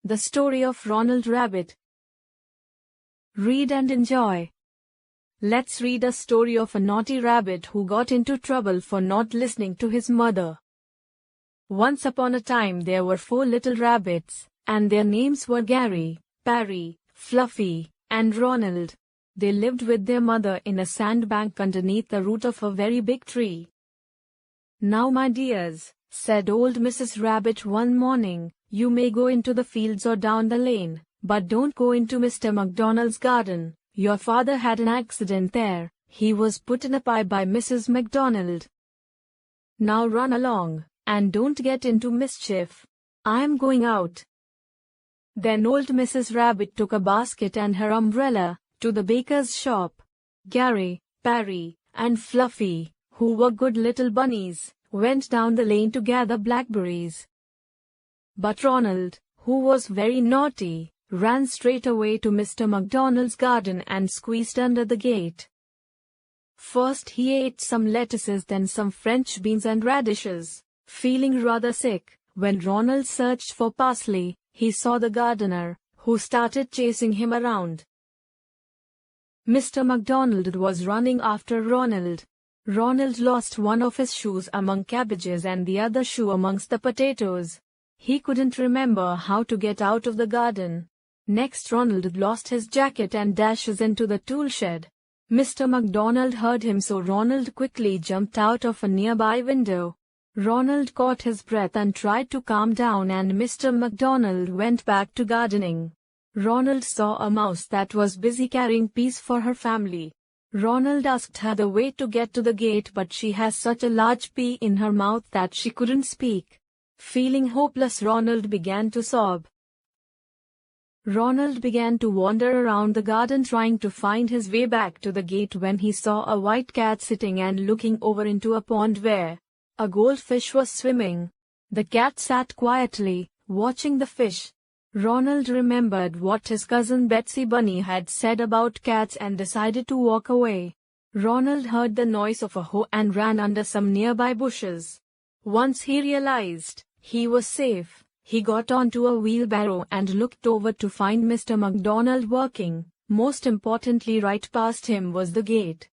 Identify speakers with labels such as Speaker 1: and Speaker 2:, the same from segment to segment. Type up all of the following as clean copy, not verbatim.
Speaker 1: The story of Ronald Rabbit. Read and enjoy. Let's read a story of a naughty rabbit who got into trouble for not listening to his mother. Once upon a time there were 4 little rabbits, and their names were Gary, Parry, Fluffy, and Ronald. They lived with their mother in a sandbank underneath the root of a very big tree. "Now, my dears," said old Mrs. Rabbit one morning, "you may go into the fields or down the lane, but don't go into Mr. McDonald's garden. Your father had an accident there. He was put in a pie by Mrs. McDonald. Now run along, and don't get into mischief. I'm going out." Then old Mrs. Rabbit took a basket and her umbrella to the baker's shop. Gary, Parry, and Fluffy, who were good little bunnies, went down the lane to gather blackberries. But Ronald, who was very naughty, ran straight away to Mr. McDonald's garden and squeezed under the gate. First he ate some lettuces, then some French beans and radishes. Feeling rather sick, when Ronald searched for parsley, he saw the gardener, who started chasing him around. Mr. McDonald was running after Ronald. Ronald lost one of his shoes among cabbages and the other shoe amongst the potatoes. He couldn't remember how to get out of the garden. Next Ronald lost his jacket and dashes into the tool shed. Mr. McDonald heard him, so Ronald quickly jumped out of a nearby window. Ronald caught his breath and tried to calm down, and Mr. McDonald went back to gardening. Ronald saw a mouse that was busy carrying peas for her family. Ronald asked her the way to get to the gate, but she has such a large pea in her mouth that she couldn't speak. Feeling hopeless, Ronald began to sob. Ronald began to wander around the garden trying to find his way back to the gate when he saw a white cat sitting and looking over into a pond where a goldfish was swimming. The cat sat quietly, watching the fish. Ronald remembered what his cousin Betsy Bunny had said about cats and decided to walk away. Ronald heard the noise of a hoe and ran under some nearby bushes. Once he realized he was safe, he got onto a wheelbarrow and looked over to find Mr. McDonald working. Most importantly, right past him was the gate.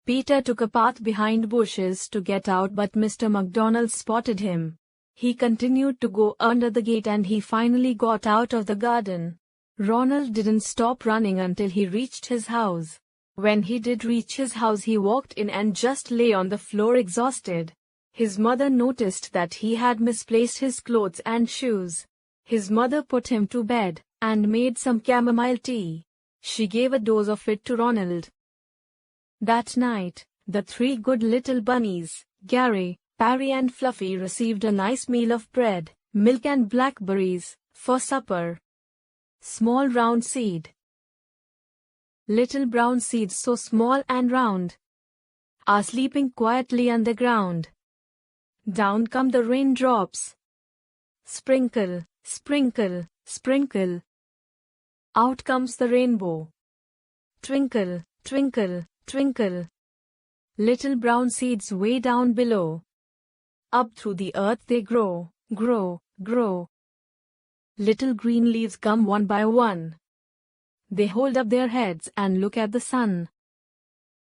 Speaker 1: Peter took a path behind bushes to get out, but Mr. McDonald spotted him. He continued to go under the gate and he finally got out of the garden. Ronald didn't stop running until he reached his house. When he did reach his house, he walked in and just lay on the floor exhausted. His mother noticed that he had misplaced his clothes and shoes. His mother put him to bed and made some chamomile tea. She gave a dose of it to Ronald. That night, the 3 good little bunnies, Gary, Parry and Fluffy, received a nice meal of bread, milk and blackberries for supper. Small round seed. Little brown seeds so small and round are sleeping quietly underground. Down come the raindrops. Sprinkle, sprinkle, sprinkle. Out comes the rainbow. Twinkle, twinkle, twinkle. Little brown seeds way down below. Up through the earth they grow, grow, grow. Little green leaves come one by one. They hold up their heads and look at the sun.